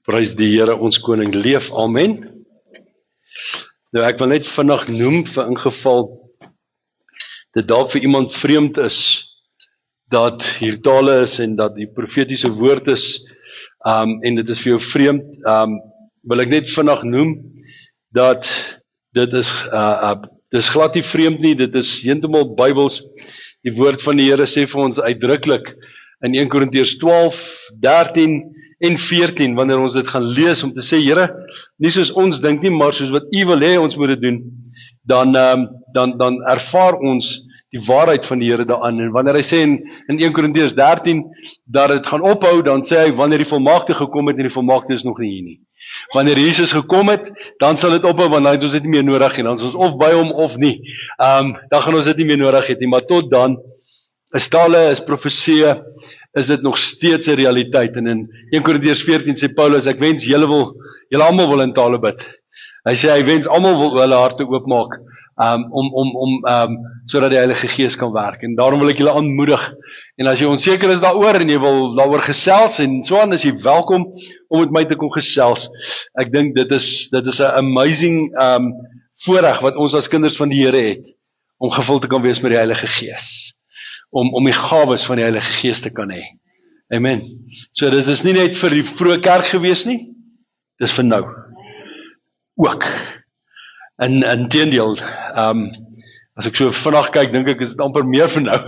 Prys die Here, ons koning leef, amen. Nou ek wil net vinnig noem vir ingeval dit dalk vir iemand vreemd is dat hier tale is en dat die profetiese woord is en dit is vir jou vreemd, wil ek net vinnig noem dat dit is glad nie vreemd nie, dit is heeltemal Bybels. Die woord van die Here sê vir ons uitdruklik in 1 Korintiërs 12, 13 en 14, wanneer ons dit gaan lees om te sê, Here, nie soos ons dink nie, maar soos wat U wil hê ons moet dit doen, dan ervaar ons die waarheid van die Here daaraan. En wanneer hy sê in 1 Korintiërs 13 dat dit gaan ophou, dan sê hy wanneer die volmaakte gekom het en die volmaakte is nog nie hier nie. Wanneer Jesus gekom het, dan sal dit ophou, want dan het ons dit nie meer nodig hê, dan is ons of by hom of nie. Dan gaan ons dit nie meer nodig hê nie, maar tot dan is tale, is profeseë, is dit nog steeds 'n realiteit. En in 1 Korintiërs 14 sê Paulus, ek wens julle almal wil in tale bid. Hy sê hy wens almal wil hulle harte oopmaak sodat die Heilige Gees kan werk. En daarom wil ek julle aanmoedig. En as jy onseker is daaroor en jy wil daaroor gesels en so aan, is jy welkom om met my te kom gesels. Ek dink dit is 'n amazing voorreg wat ons as kinders van die Here het om gevul te kan wees met die Heilige Gees. Om die gawes van die Heilige Gees te kan hê. Amen. So dit is nie net vir die vroeë kerk gewees nie, dis vir nou. Ook. Inteendeel, as ek so vinnig kyk, dink ek is dit amper meer vir nou,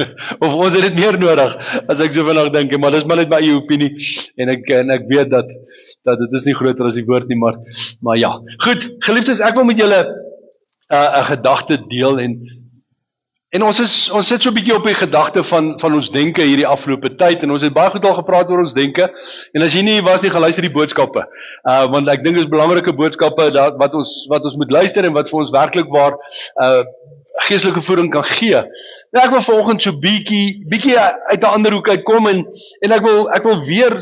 of ons het dit meer nodig, as ek so vinnig dink, maar dis maar net my eie opinie, en ek weet dat dit is nie groter as die woord nie, maar ja. Goed, geliefdes, ek wil met julle 'n gedagte deel, en ons sit so 'n bietjie op die gedagte van ons denke hierdie afgelope tyd, en ons het baie goed al gepraat oor ons denke, en as jy nie was nie, gaan luister die boodskappe, want ek dink dit is belangrike boodskappe wat ons moet luister, en wat vir ons werklik waar geestelike voeding kan gee. Nou ek wil vanoggend so bietjie uit 'n ander hoek uitkom, en ek wil weer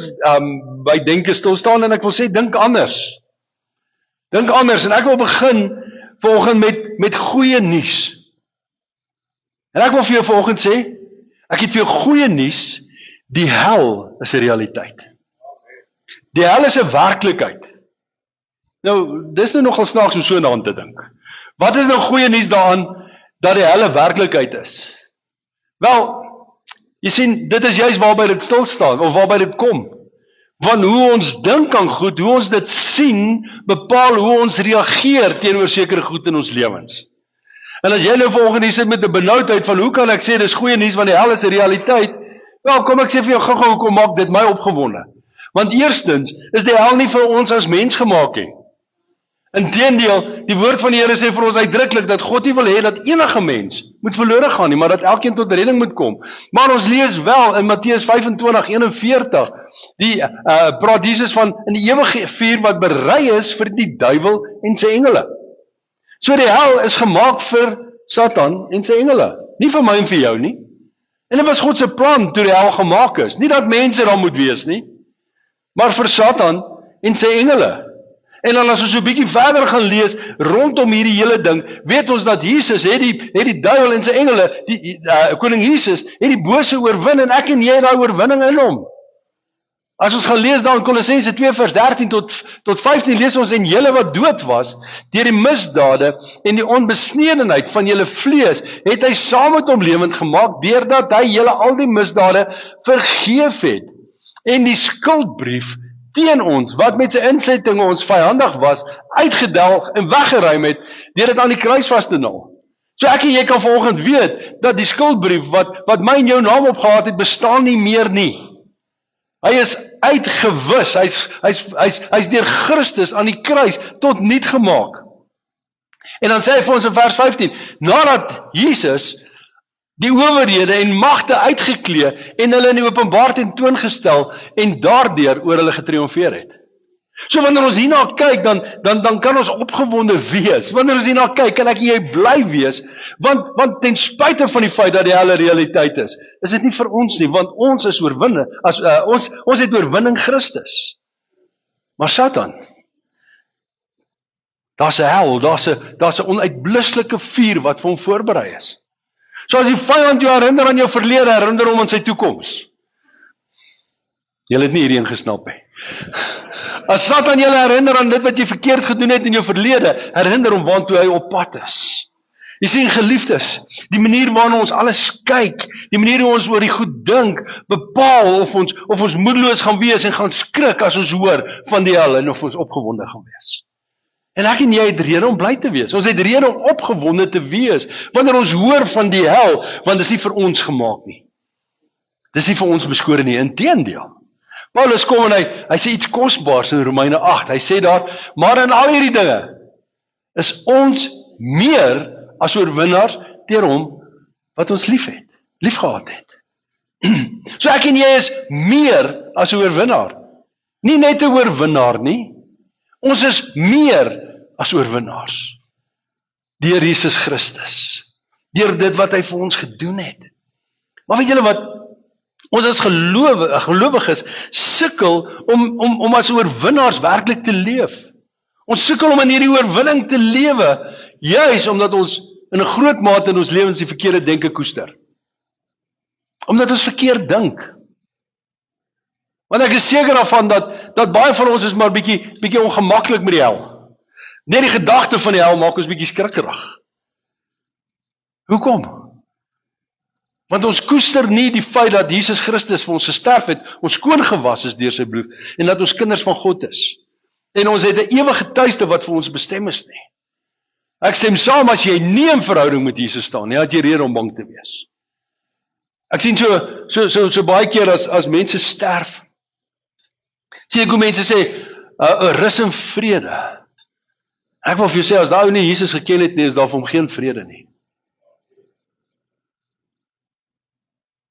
by denke stil staan, en ek wil sê, dink anders. Dink anders, en ek wil begin vanoggend met goeie nuus. En ek wil vir jou vanoggend sê, ek het vir jou goeie nuus, die hel is 'n realiteit. Die hel is 'n werklikheid. Nou, dis nou nogal snaaks om so daaraan te dink. Wat is nou goeie nuus daaraan, dat die hel 'n werklikheid is? Wel, jy sien, dit is juist waarby dit stil staan, of waarby dit kom. Want hoe ons dink aan goed, hoe ons dit sien, bepaal hoe ons reageer teenoor sekere goed in ons lewens. En as jy nou vanoggend hier sit met 'n benoudheid van hoe kan ek sê dis goeie nuus want die hel is 'n realiteit? Wel, kom ek sê vir jou gou-gou hoekom maak dit my opgewonde. Want eerstens is die hel nie vir ons as mens gemaak nie. Inteendeel, die woord van die Here sê vir ons uitdruklik dat God nie wil hê dat enige mens moet verlore gaan nie, maar dat elkeen tot redding moet kom. Maar ons lees wel in Matteus 25:41, praat Jesus van in die ewige vuur wat berei is vir die duiwel en sy engele. So die hel is gemaak vir Satan en sy engele, nie vir my en vir jou nie. En dit was God se plan toe die hel gemaak is, nie dat mense daar moet wees nie, maar vir Satan en sy engele. En dan as ons so 'n bietjie verder gaan lees rondom hierdie hele ding, weet ons dat Jesus het die duiwel en sy engele, koning Jesus het die bose oorwin, en ek en jy het daai oorwinning in hom. As ons gaan lees daar in Kolossense 2 vers 13 tot 15, lees ons, en julle wat dood was deur die misdade en die onbesnedenheid van julle vlees, het hy saam met hom lewend gemaak, deurdat hy julle al die misdade vergeef het, en die skuldbrief teen ons, wat met sy insettinge ons vyandig was, uitgedelg en weggeruim het, deur dit aan die kruis vas te naal. So ek en jy kan vanoggend weet, dat die skuldbrief, wat my en jou naam opgehaat het, bestaan nie meer nie. Hy is uitgewis, hy's deur Christus aan die kruis tot niet gemaak. En dan sê hy vir ons in vers 15, nadat Jesus die owerhede en magte uitgeklee en hulle in die openbaar tentoongestel en daardeur oor hulle getriomfeer het. So wanneer ons hierna kyk, dan kan ons opgewonde wees. Wanneer ons hierna kyk, kan ek en jy bly wees, want ten spyte van die feit dat die hel 'n realiteit is dit nie vir ons nie, want ons is oorwinne, ons het oorwinning Christus. Maar Satan, daar's 'n hel, daar's 'n onuitblusselike vuur wat vir hom voorberei is. So as die vyand jou herinner aan jou verlede, herinner hom aan sy toekoms. Jy het nie hierheen gesnap nie. As Satan julle herinner aan dit wat jy verkeerd gedoen het in jou verlede, herinner hom waartoe hy op pad is. Jy sien geliefdes, die manier waarna ons alles kyk, die manier hoe ons oor die goed dink, bepaal of ons moedeloos gaan wees en gaan skrik as ons hoor van die hel en of ons opgewonde gaan wees. En ek en jy het rede om bly te wees. Ons het rede om opgewonde te wees wanneer ons hoor van die hel, want dit is nie vir ons gemaak nie. Dit is nie vir ons beskore nie, inteendeel. Paulus kom en hy sê iets kosbaars in Romeine 8. Hy sê daar, maar in al hierdie dinge is ons meer as oorwinnaars deur hom wat ons liefgehad het. So ek en jy is meer as 'n oorwinnaar. Nie net 'n oorwinnaar nie. Ons is meer as oorwinnaars. Deur Jesus Christus. Deur dit wat hy vir ons gedoen het. Maar weet julle wat? Ons as gelowiges sukkel om as oorwinnaars werklik te leef. Ons sukkel om in hierdie oorwinning te lewe, juis omdat ons in 'n groot mate in ons lewens die verkeerde denke koester. Omdat ons verkeerd dink. Want ek is seker daarvan dat baie van ons is maar bietjie ongemaklik met die hel. Net die gedagte van die hel maak ons bietjie skrikkerig. Hoekom? Want ons koester nie die feit dat Jesus Christus vir ons gesterf het, ons skoon gewas is deur sy bloed, en dat ons kinders van God is. En ons het 'n ewige tuiste wat vir ons bestem is nie. Ek stem saam as jy nie in verhouding met Jesus staan nie, het jy rede om bang te wees. Ek sien so baie keer as mense sterf, sien ek hoe mense sê, rus en vrede. Ek wil vir jou sê, as daar nie Jesus geken het nie, is daar vir hom geen vrede nie.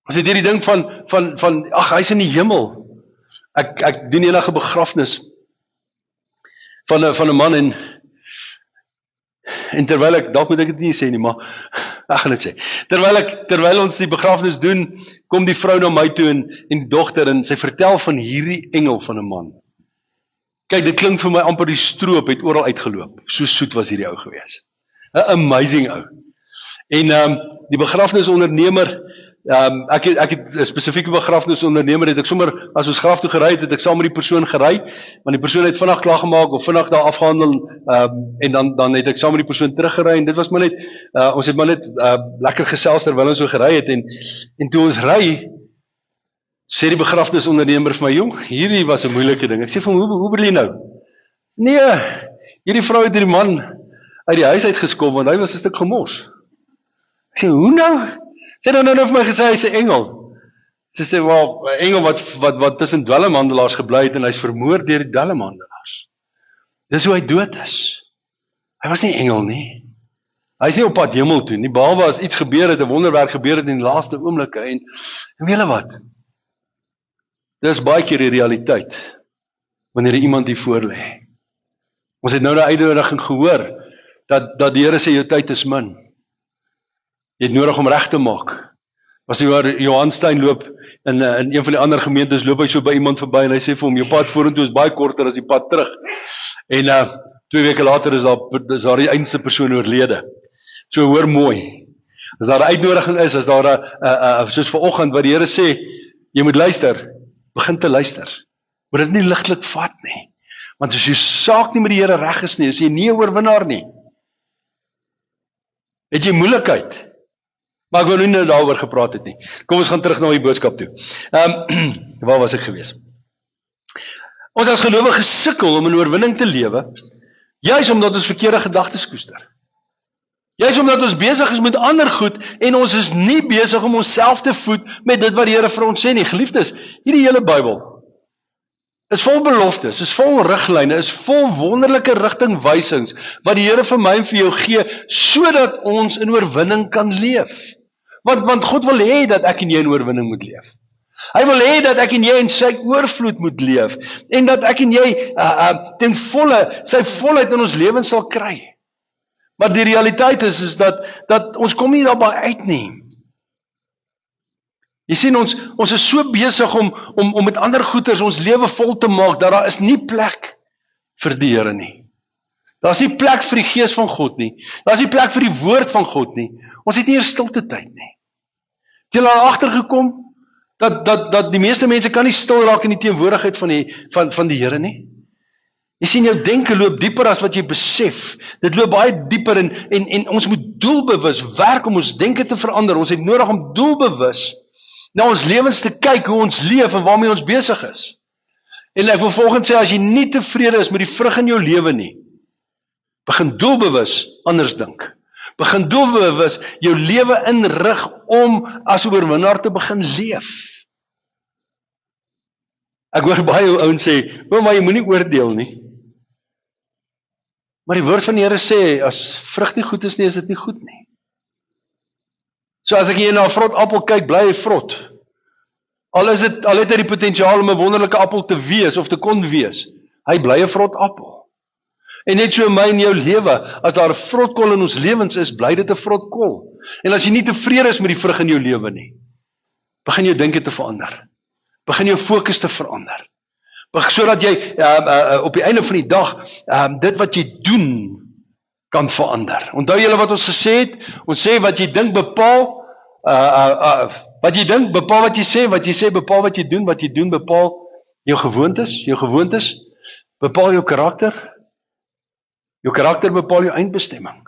As jy hierdie ding van ag, hy's in die hemel. Ek doen enige begrafnis van 'n man en terwyl ek, dalk moet ek dit nie sê nie, maar ek gaan dit sê. Terwyl ons die begrafnis doen, kom die vrou na my toe en die dogter en sy vertel van hierdie engel van 'n man. Kyk, dit klink vir my amper die stroop het oral uitgeloop. So soet was hierdie ou gewees. 'n Amazing ou. En die begrafnisondernemer, ek het 'n spesifieke begrafnisondernemer, het ek sommer, as ons graf toe gery het ek saam met die persoon gery, want die persoon het vinnig klaar gemaak, of vinnig daar afgehandel, en dan het ek saam met die persoon teruggery, en dit was maar net, ons het maar net lekker gesels terwyl ons so gery het, en toe ons ry, sê die begrafnisondernemer vir my, jong, hierdie was 'n moeilike ding. Ek sê vir hom, hoe bedoel jy nou? Nee, hierdie vrou het hierdie man uit die huis uitgeskom, want hy was 'n stuk gemors. Ek sê, hoe nou? Sy het nou vir my gesê, hy's 'n engel. Sy sê, wel, 'n engel wat tussen dwelmhandelaars gebly het, en hy's vermoor deur die dwelmhandelaars. Dis hoe hy dood is. Hy was nie 'n engel nie. Hy is nie op pad hemel toe nie, behalwe as iets gebeur het, 'n wonderwerk gebeur het in die laaste oomblikke, en weet julle wat? Dis baie keer die realiteit, wanneer iemand hier voor lê. Ons het nou die uitnodiging gehoor, dat die Here sê, jou tyd is min. Jy het nodig om reg te maak. As jy waar Johan Stein loop, in een van die ander gemeentes, loop hy so by iemand verby, en hy sê vir hom, jou pad vorentoe is baie korter as die pad terug. En 2 weke later is daar die einste persoon oorlede. So hoor mooi. As daar 'n uitnodiging is, as daar soos vanoggend wat die Here sê, jy moet luister, begin te luister. Moet dit nie ligtelik vat nie. Want as jy saak nie met die Here reg is nie, is jy nie 'n oorwinnaar nie. Het jy moeilikheid? Maar ek wil nie nou daaroor gepraat het nie. Kom ons gaan terug na die boodskap toe. Waar was ek gewees? Ons as gelowiges sukkel om in oorwinning te lewe, juis omdat ons verkeerde gedagtes koester. Juis omdat ons besig is met ander goed, en ons is nie besig om onsself te voed met dit wat die Here vir ons sê nie. Geliefdes, hierdie hele Bybel is vol beloftes, is vol riglyne, is vol wonderlike rigtingwysings, wat die Here vir my en vir jou gee, sodat ons in oorwinning kan leef. Want God wil hê dat ek en jy in oorwinning moet leef. Hy wil hê dat ek en jy in sy oorvloed moet leef, en dat ek en jy ten volle, sy volheid in ons lewens sal kry. Maar die realiteit is dat ons kom nie daarby uit nie. Jy sien, ons is so besig om met ander goeders ons lewe vol te maak, dat daar is nie plek vir die Here nie. Daar is nie plek vir die Gees van God nie. Daar is nie plek vir die woord van God nie. Ons het nie eers stilte tyd nie. Het julle al agtergekom, Dat die meeste mense kan nie stil raak in die teenwoordigheid van die Here nie. Jy sien, jou denke loop dieper as wat jy besef. Dit loop baie dieper en ons moet doelbewus werk om ons denke te verander. Ons het nodig om doelbewus na ons lewens te kyk, hoe ons leef en waarmee ons besig is. En ek wil volgens sê, as jy nie tevrede is met die vrug in jou lewe nie, begin doelbewus anders dink. Begin doelbewus jou lewe inrig om as oorwinnaar te begin leef. Ek hoor baie ouens sê, maar jy moenie oordeel nie. Maar die woord van die Here sê, as vrug nie goed is nie, is dit nie goed nie. So as ek hier na 'n vrot appel kyk, bly hy vrot. Al het hy die potensiaal om 'n wonderlike appel te wees of te kon wees, hy bly 'n vrot appel. En net so in my en jou lewe, as daar 'n vrotkol in ons lewens is, bly dit 'n vrotkol. En as jy nie tevrede is met die vrug in jou lewe nie, begin jou denke te verander. Begin jou fokus te verander. Sodat jy op die einde van die dag dit wat jy doen kan verander. Onthou julle wat ons gesê het? Ons sê wat jy dink bepaal wat jy dink bepaal wat jy sê bepaal wat jy doen bepaal jou gewoontes bepaal jou karakter bepaal jou eindbestemming.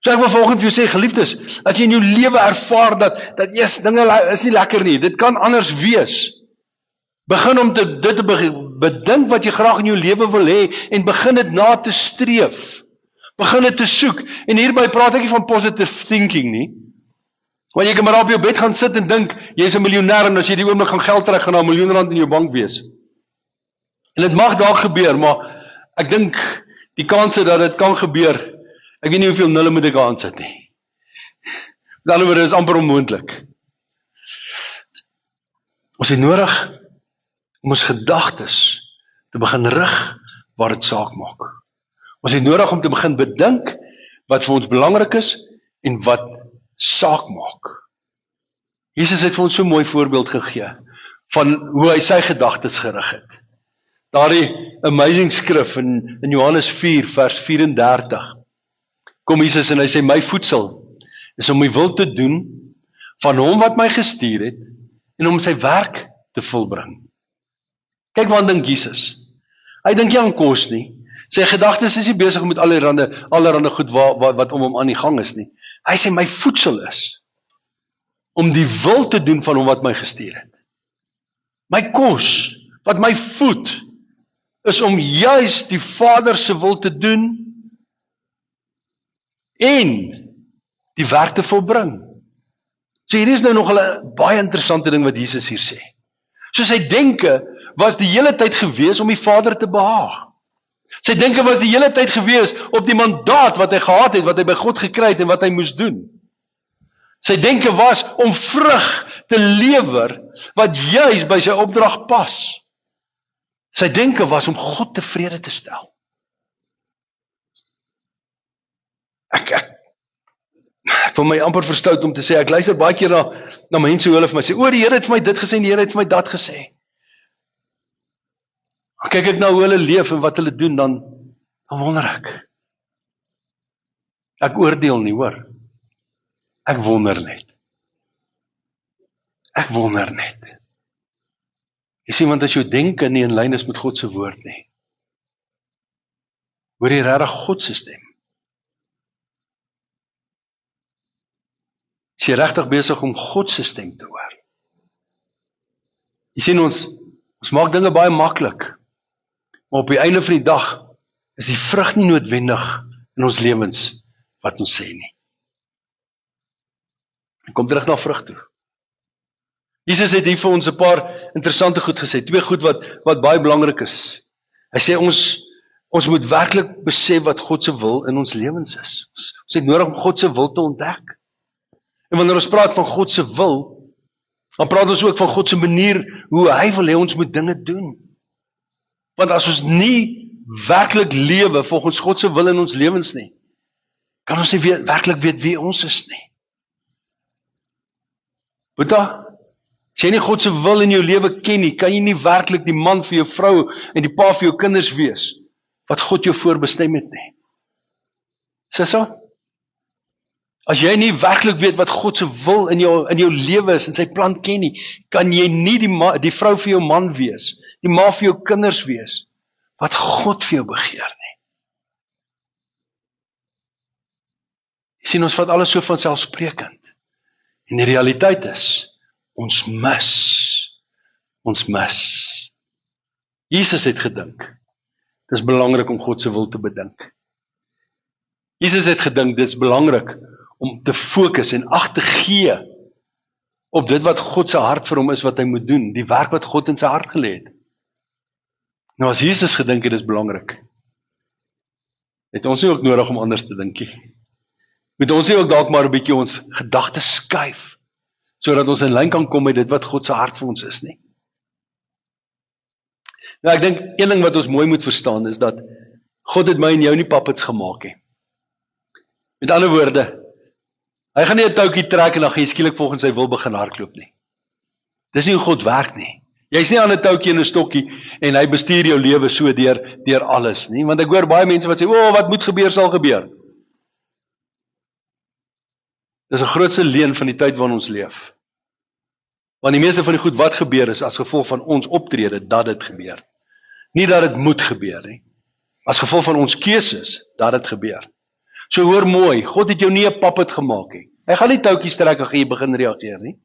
So ek wil volgens vir jou sê, geliefdes, as jy in jou lewe ervaar dat dinge is nie lekker nie, dit kan anders wees. Begin om dit te bedink wat jy graag in jou lewe wil hê en begin dit na te streef. Begin dit te soek. En hierby praat ek nie van positive thinking nie. Want jy kan maar op jou bed gaan sit en dink jy is 'n miljonair en as jy die oomblik gaan geld trek, gaan daar R1 miljoen in jou bank wees. En dit mag dalk gebeur, maar ek dink die kanse dat dit kan gebeur, ek weet nie hoeveel nulle moet ek aansit nie. Met ander woorde, is amper onmoontlik. Ons het nodig om ons gedagtes te begin rig waar dit saak maak. Ons het nodig om te begin bedink wat vir ons belangrik is en wat saak maak. Jesus het vir ons so 'n mooi voorbeeld gegee van hoe hy sy gedagtes gerig het. Daardie amazing skrif in Johannes 4 vers 34. Kom Jesus en hy sê, my voedsel is om my wil te doen van hom wat my gestuur het en om sy werk te volbring. Kyk wat dink Jesus. Hy dink nie aan kos nie. Sy gedagtes is nie besig met allerhande goed wat om hom aan die gang is nie. Hy sê my voedsel is om die wil te doen van hom wat my gestuur het. My kos, wat my voed, is om juis die Vader se wil te doen en die werk te volbring. So hier is nou nog 'n baie interessante ding wat Jesus hier sê. So sy denke was die hele tyd gewees om die Vader te behaag. Sy denke was die hele tyd gewees op die mandaat wat hy gehad het, wat hy by God gekry het en wat hy moes doen. Sy denke was om vrug te lewer wat juis by sy opdrag pas. Sy denke was om God tevrede te stel. Ek wil my amper verstout om te sê, ek luister baie keer na mense hoe hulle vir my sê, die Here het vir my dit gesê en die Here het vir my dat gesê. Kyk ek nou hoe hulle leef en wat hulle doen, dan wonder ek. Ek oordeel nie, hoor. Ek wonder net. Jy sien, want as jou denke nie in lyn is met God se woord nie, hoor jy regtig God se stem? Is jy regtig besig om God se stem te hoor? Jy sien, ons maak dinge baie maklik, maar op die einde van die dag is die vrug nie noodwendig in ons lewens wat ons sê nie. Ek kom terug na vrug toe. Jesus het hier vir ons 'n paar interessante goed gesê, 2 goed wat baie belangrik is. Hy sê ons moet werklik besef wat God se wil in ons lewens is. Ons het nodig om God se wil te ontdek. En wanneer ons praat van God se wil, dan praat ons ook van God se manier hoe hy wil hê ons moet dinge doen. Want as ons nie werklik lewe volgens God se wil in ons lewens nie, kan ons nie werklik weet wie ons is nie. Boeta, as jy nie God se wil in jou lewe ken nie, kan jy nie werklik die man vir jou vrou en die pa vir jou kinders wees wat God jou voorbestem het nie. Is dit so? As jy nie werklik weet wat God se wil in jou lewe is en sy plan ken nie, kan jy nie die vrou vir jou man wees, die ma vir jou kinders wees, wat God vir jou begeer nie. Jy sien, ons vat alles so vanselfsprekend. En die realiteit is, ons mis. Jesus het gedink, dit is belangrik om God se wil te bedink. Jesus het gedink, dit is belangrik om te fokus en ag te gee op dit wat God se hart vir hom is wat hy moet doen, die werk wat God in sy hart gelê het. Nou as Jesus gedink het, dit is belangrik, het ons nie ook nodig om anders te dink nie. Moet ons nie ook dalk maar 'n bietjie ons gedagtes skuif, sodat ons in lyn kan kom met dit wat God se hart vir ons is nie. Nou ek dink, een ding wat ons mooi moet verstaan is dat God het my en jou nie puppets gemaak nie. Met ander woorde, hy gaan nie 'n toukie trek en dan gaan jy skielik volgens sy wil begin hardloop nie. Dis nie hoe God werk nie. Jy's nie aan 'n toukie en 'n stokkie en hy bestuur jou lewe so deur alles nie, want ek hoor baie mense wat sê, wat moet gebeur sal gebeur. Dis 'n grootste leuen van die tyd waarin ons leef. Want die meeste van die goed wat gebeur is as gevolg van ons optrede dat dit gebeur. Nie dat dit moet gebeur nie. As gevolg van ons keuses dat dit gebeur. So hoor mooi, God het jou nie 'n puppet gemaak nie. Hy gaan nie toutjies trek as jy begin reageer nie.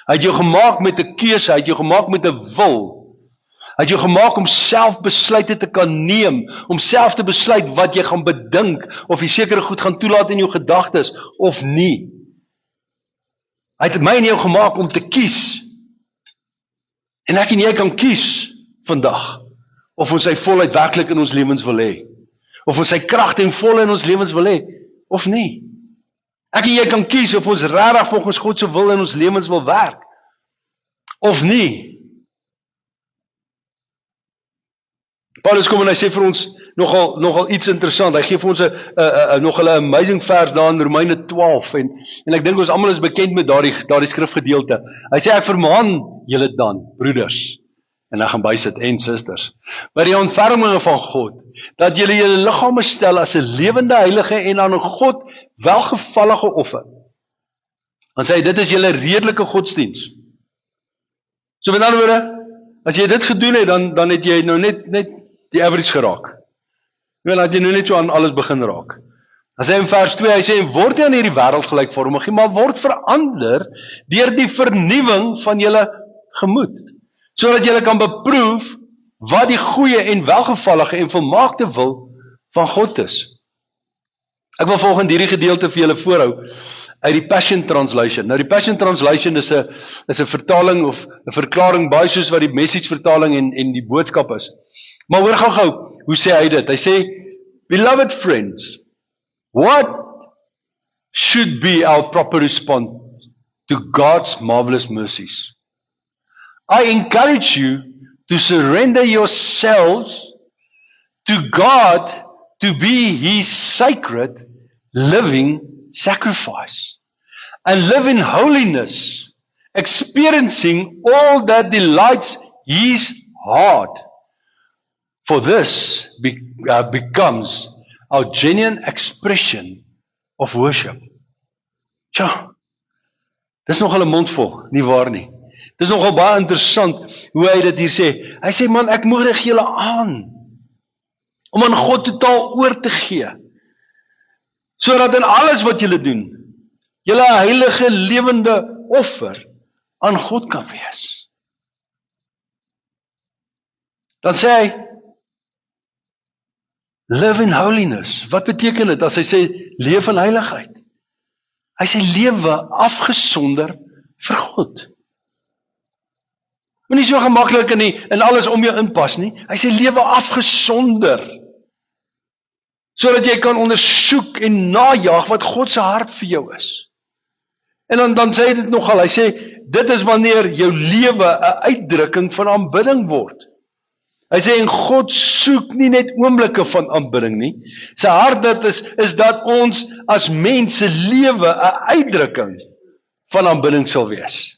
Hy het jou gemaak met 'n keuse, hy het jou gemaak met 'n wil. Hy het jou gemaak om self besluite te kan neem, om self te besluit wat jy gaan bedink, of jy sekere goed gaan toelaat in jou gedagtes, of nie. Hy het my en jou gemaak om te kies. En ek en jy kan kies vandag, of ons sy volheid werklik in ons lewens wil hê, of ons sy krag ten volle in ons lewens wil hê, of nie. Ek en jy kan kies of ons regtig volgens God se wil in ons lewens wil werk, of nie. Paulus kom en hy sê vir ons nogal iets interessant. Hy gee vir ons nogal 'n amazing vers daar in Romeine 12 en ek dink ons almal is bekend met daardie skrifgedeelte. Hy sê ek vermaan julle dan, broeders, en hy gaan bysit en susters, by die ontferminge van God, dat julle julle liggame stel as 'n lewende, heilige en aan God welgevallige offer. Dan sê hy dit is julle redelike godsdiens. So met ander woorde, as jy dit gedoen het, dan het jy nou net die average geraak. Dan het jy nou net so aan alles begin raak. Dan sê hy in vers 2, hy sê, word nie aan hierdie wêreld gelykvormig nie, maar word verander deur die vernuwing van julle gemoed, sodat julle kan beproef wat die goeie en welgevallige en volmaakte wil van God is. Ek wil volgens hierdie gedeelte vir julle voorhou uit die Passion Translation. Nou die Passion Translation is 'n vertaling of 'n verklaring baie soos wat die Message vertaling en die boodskap is. Maar hoor gou, hoe sê hy dit? Hy sê, beloved friends, what should be our proper response to God's marvelous mercies? I encourage you to surrender yourselves to God to be His sacred, living sacrifice and live in holiness, experiencing all that delights His heart. For this becomes our genuine expression of worship. Tja, dis nogal 'n mondvol, nie waar nie? Dis nogal baie interessant hoe hy dit hier sê. Hy sê, man, ek moedig julle aan om aan God totaal oor te gee, sodat in alles wat julle doen, julle 'n heilige, lewende offer aan God kan wees. Dan sê hy, live in holiness. Wat beteken dit as hy sê, leef in heiligheid? Hy sê, lewe afgesonder vir God. Moet nie so gemaklik in alles om jou inpas nie. Hy sê, lewe afgesonder, sodat jy kan ondersoek en najag wat God se hart vir jou is. En dan sê hy dit nogal, hy sê, dit is wanneer jou lewe 'n uitdrukking van aanbidding word. Hy sê, en God soek nie net oomblikke van aanbidding nie. Sy hart dit is dat ons as mense lewe 'n uitdrukking van aanbidding sal wees.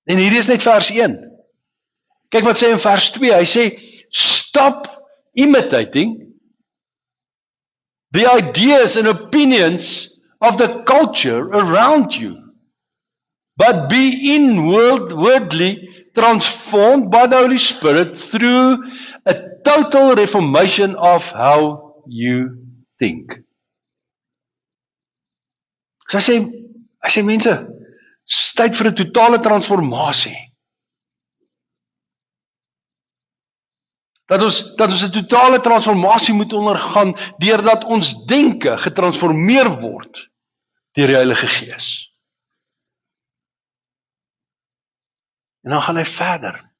En hier is net vers 1. Kyk wat sê in vers 2, hy sê, stop imitating the ideas and opinions of the culture around you, but be inwardly transformed by the Holy Spirit through a total reformation of how you think. So hy sê mense, is tyd vir 'n totale transformasie. Dat ons 'n totale transformasie moet ondergaan deurdat ons denke getransformeer word deur die Heilige Gees. En dan gaan hy verder.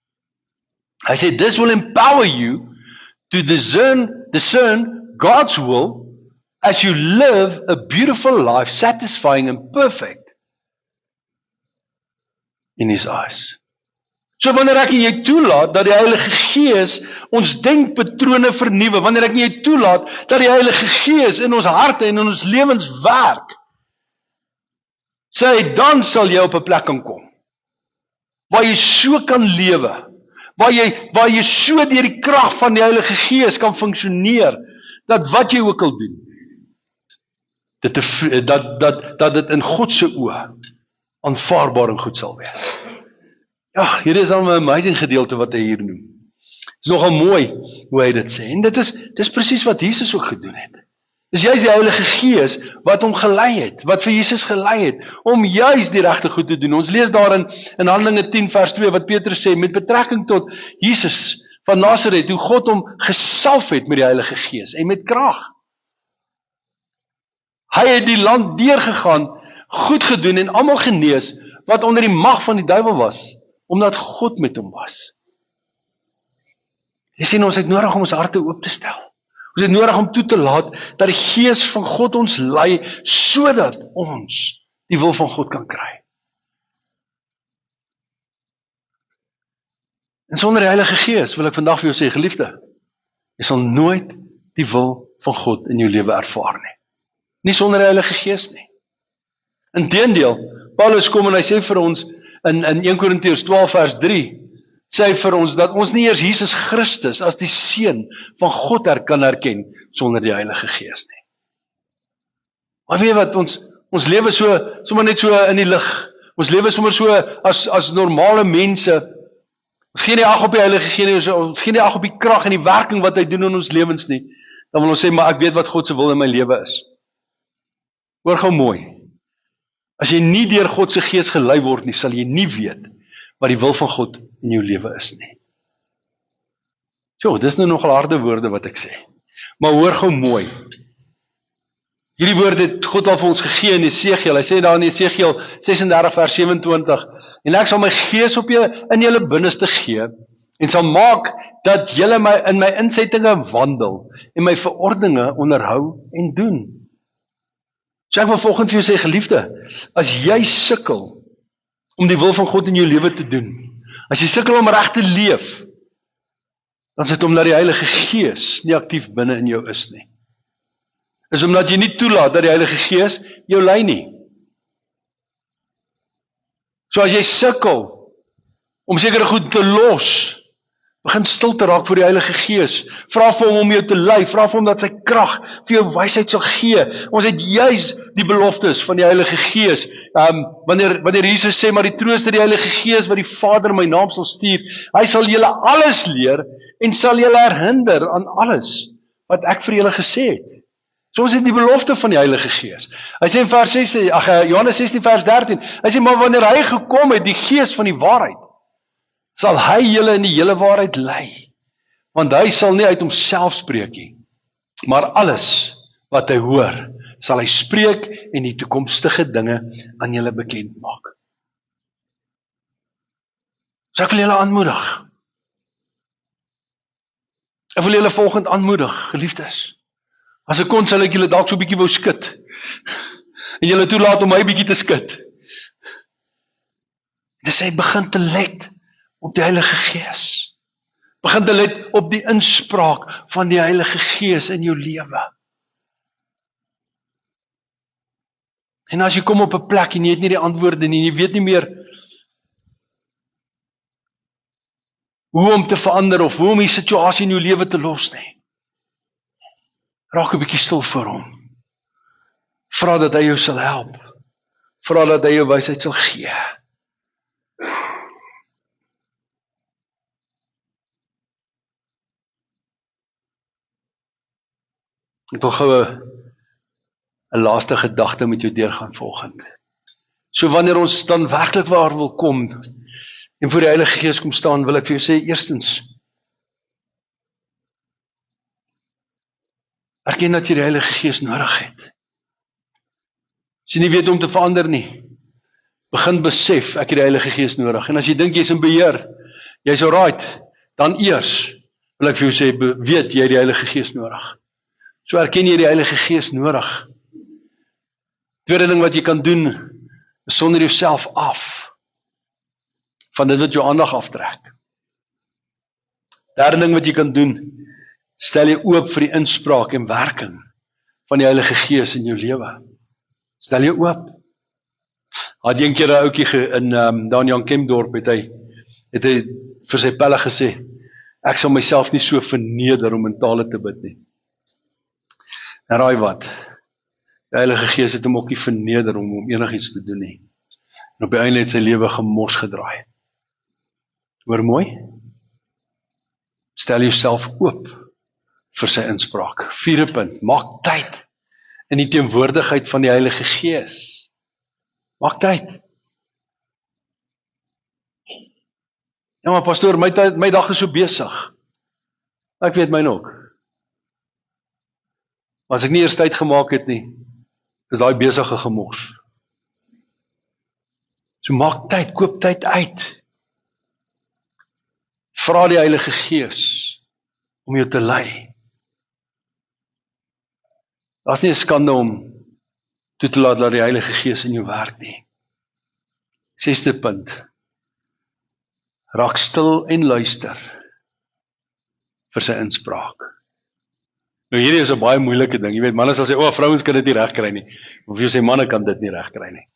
Hy sê, this will empower you to discern God's will as you live a beautiful life, satisfying and perfect in His eyes. So wanneer ek en jy toelaat dat die Heilige Gees ons denkpatrone vernuwe, wanneer ek en jy toelaat dat die Heilige Gees in ons harte en in ons lewens werk, sê hy, dan sal jy op 'n plek kan kom waar jy so kan lewe, waar jy so deur die krag van die Heilige Gees kan funksioneer, dat wat jy ook al doen, dat dit in God se oë aanvaarbaar en goed sal wees. Ja, hier is al 'n amazing gedeelte wat hy hier noem. Dit is nogal mooi hoe hy dit sê. En dit is presies wat Jesus ook gedoen het. Dis juist die Heilige Gees wat hom gelei het, wat vir Jesus gelei het, om juist die regte goed te doen. Ons lees daarin in Handelinge 10 vers 2 wat Petrus sê, met betrekking tot Jesus van Nasaret, hoe God hom gesalf het met die Heilige Gees en met krag. Hy het die land deurgegaan, goed gedoen en almal genees, wat onder die mag van die duiwel was, omdat God met hom was. Jy sien, ons het nodig om ons harte oop te stel. Ons het nodig om toe te laat dat die Gees van God ons lei, sodat ons die wil van God kan kry. En sonder die Heilige Gees wil ek vandag vir jou sê, geliefde, jy sal nooit die wil van God in jou lewe ervaar nie. Nie sonder die Heilige Gees nie. Inteendeel, Paulus kom en hy sê vir ons in 1 Korintiërs 12 vers 3, sê hy vir ons dat ons nie eers Jesus Christus as die Seun van God kan herken sonder die Heilige Gees nie. Maar weet wat, ons lewe sommer net so in die lig. Ons lewe sommer so as normale mense. Ons gee nie ag op die Heilige Gees nie, ons gee nie ag op die krag en die werking wat hy doen in ons lewens nie. Dan wil ons sê, maar ek weet wat God se wil in my lewe is. Hoor gou mooi. As jy nie deur God se Gees gelei word nie, sal jy nie weet wat die wil van God in jou lewe is nie. So, dis nou nogal harde woorde wat ek sê. Maar hoor gou mooi. Hierdie woorde het God al vir ons gegee in Esegiel. Hy sê daar in Esegiel 36 vers 27, en ek sal my Gees op in julle binneste gee, en sal maak dat julle in my insettinge wandel, en my verordeninge onderhou en doen. So ek wil volgende vir jou sê, geliefde, as jy sukkel om die wil van God in jou lewe te doen, as jy sukkel om reg te leef, dan is dit omdat die Heilige Gees nie aktief binne in jou is nie. Is omdat jy nie toelaat dat die Heilige Gees jou lei nie. So as jy sukkel om sekere goed te los, begin stil te raak voor die Heilige Gees. Vra vir hom om jou te lei, vra vir hom dat sy krag vir jou wysheid sal gee. Ons het juis die beloftes van die Heilige Gees. Wanneer Jesus sê, maar die trooster, die Heilige Gees wat die Vader in my naam sal stuur, hy sal julle alles leer en sal julle herinner aan alles wat ek vir julle gesê het. So ons het die belofte van die Heilige Gees. Hy sê in Johannes 16 vers 13, hy sê, maar wanneer hy gekom het, die Gees van die waarheid, sal hy julle in die hele waarheid lei, want hy sal nie uit homself spreek nie, maar alles wat hy hoor, sal hy spreek en die toekomstige dinge aan julle bekend maak. So ek wil julle aanmoedig. Ek wil julle volgend aanmoedig, geliefdes. As ek kon, sal ek julle dalk so 'n bietjie wou skud, en julle toelaat om my bietjie te skud. Dis hy begin te let op die Heilige Gees. Begin te let op die inspraak van die Heilige Gees in jou lewe. En as jy kom op 'n plek en jy het nie die antwoorde nie, jy weet nie meer hoe om te verander of hoe om die situasie in jou lewe te los nie. Raak 'n bietjie stil voor hom. Vra dat hy jou sal help. Vra dat hy jou wysheid sal gee. Ek wil gou 'n laaste gedagte met jou deurgaan vanoggend. So wanneer ons dan werklik waar wil kom en voor die Heilige Gees kom staan, wil ek vir jou sê, eerstens, erken dat jy die Heilige Gees nodig het. As jy nie weet om te verander nie, begin besef, ek het die Heilige Gees nodig. En as jy dink jy is in beheer, jy's alright, dan eers wil ek vir jou sê, weet jy die Heilige Gees nodig. So erken jy die Heilige Gees nodig. Tweede ding wat jy kan doen, is sonder jouself af van dit wat jou aandag aftrek. Derde ding wat jy kan doen, stel jy oop vir die inspraak en werking van die Heilige Gees in jou lewe. Stel jy oop. Had een keer 'n ouetjie in daar in Jan Kempdorp het hy vir sy pelle gesê, ek sal myself nie so verneder om in tale te bid nie. En raai wat? Die Heilige Gees het hom ook nie verneder om enigiets te doen nie. En op die einde het sy lewe gemors gedraai. Hoor mooi? Stel jouself oop vir sy inspraak. Vierde punt, maak tyd in die teenwoordigheid van die Heilige Gees. Maak tyd. Ja, maar pastoor, my dag is so besig. Ek weet myne ook. As ek nie eers tyd gemaak het nie, is daai besige gemors. So maak tyd, koop tyd uit. Vra die Heilige Gees om jou te lei. Daar's nie 'n skande om toe te laat dat die Heilige Gees in jou werk nie. 6de punt. Raak stil en luister vir sy inspraak. Nou hierdie is 'n baie moeilike ding. Jy weet, manne sal sê, vrouens kan dit nie reg kry nie. Of jy sê manne kan dit nie reg kry nie.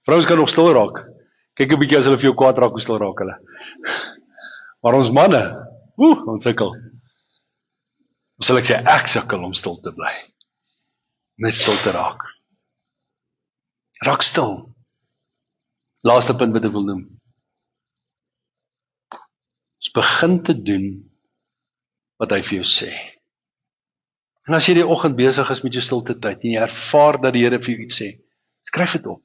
Vrouens kan nog stil raak. Kyk 'n bietjie as hulle vir jou kwaad raak, hoe stil raak hulle. Maar ons manne, ons sukkel. Of sal ek sê, ek sukkel om stil te bly. Net stil te raak. Raak stil. Laaste punt wat ek wil noem. Ons begin te doen wat hy vir jou sê. En as jy die oggend besig is met jou stilte tyd en jy ervaar dat die Here vir jou iets sê, skryf dit op.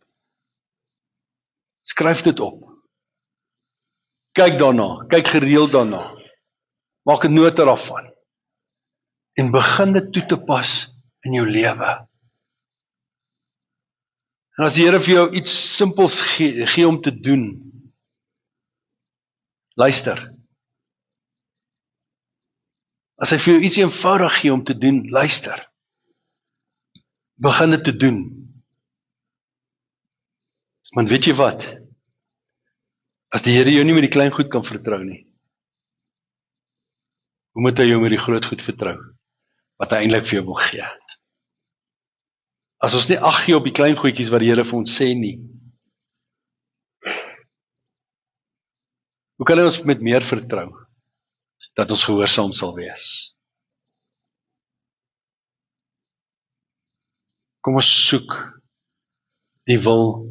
Skryf dit op. Kyk daarna, kyk gereeld daarna. Maak 'n nota daarvan. En begin dit toe te pas in jou lewe. En as die Here vir jou iets simpels gee om te doen, luister. As hy vir jou iets eenvoudig gee om te doen, luister. Begin dit te doen. Want weet jy wat? As die Here jou nie met die klein goed kan vertrou nie, hoe moet hy jou met die groot goed vertrou? Wat hy eintlik vir jou wil gee. As ons nie ag gee op die klein goedjies wat die Here vir ons sê nie, hoe kan hy ons met meer vertrou? Dat ons gehoorsaam sal wees. Kom ons soek die wil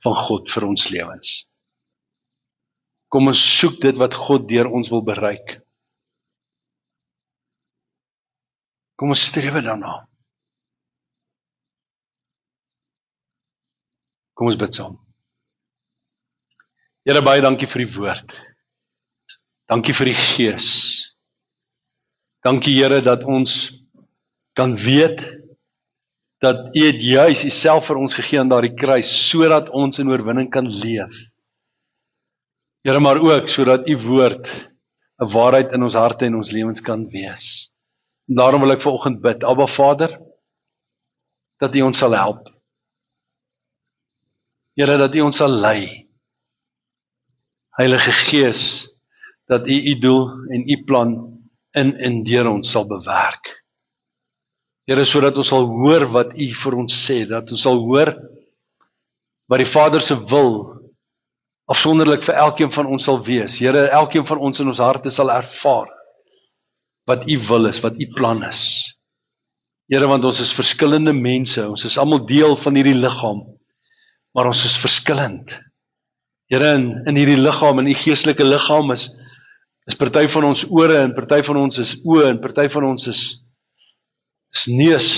van God vir ons lewens. Kom ons soek dit wat God deur ons wil bereik. Kom ons streef daarna. Kom ons bid saam. Here, baie dankie vir die woord. Dankie vir die Gees. Dankie Here dat ons kan weet dat U het juis Uself vir ons gegee aan daardie kruis, sodat ons in oorwinning kan leef. Here, maar ook sodat U woord 'n waarheid in ons harte en ons lewens kan wees. En daarom wil ek vanoggend bid, Abba Vader, dat U ons sal help. Here, dat U ons sal lei. Heilige Gees, dat U doel en U plan in en deur ons sal bewerk. Here, sodat ons sal hoor wat U vir ons sê, dat ons sal hoor wat die Vader se wil afsonderlik vir elkeen van ons sal wees. Here, elkeen van ons in ons harte sal ervaar wat U wil is, wat U plan is. Here, want ons is verskillende mense, ons is almal deel van hierdie liggaam, maar ons is verskillend. Here, in hierdie liggaam, in die geestelike liggaam is party van ons ore, en party van ons is oë, en party van ons is neus.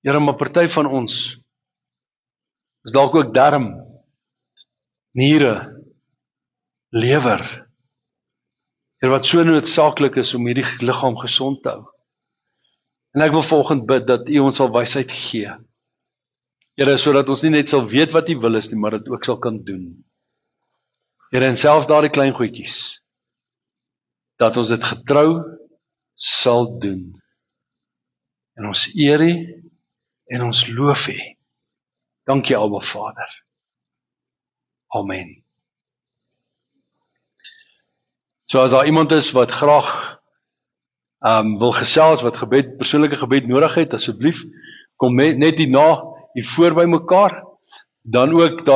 Here, maar party van ons is dalk ook darm, niere, lewer. Here, wat so noodsaaklik is om hierdie liggaam gesond te hou. En ek wil vanoggend bid dat U ons sal wysheid gee. Here, sodat ons nie net sal weet wat U wil is nie, maar dit ook sal kan doen. Here, en selfs daardie klein goedjies, dat ons dit getrou sal doen. En ons eer U en ons loof U. Dankie, Abba Vader. Amen. So as daar iemand is wat graag wil gesels, wat persoonlike gebed nodig het, asseblief, kom net hierna hier voor by mekaar, dan ook daar